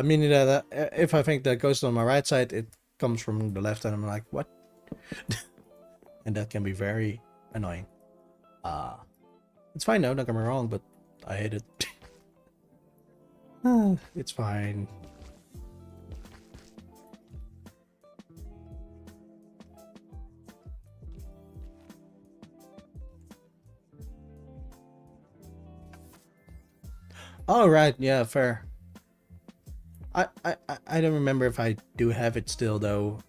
Meaning that if I think that goes on my right side, it comes from the left, and I'm like, what? And that can be very annoying. It's fine now, don't get me wrong, but I hate it. It's fine. All right, yeah, fair. I don't remember if I do have it still though.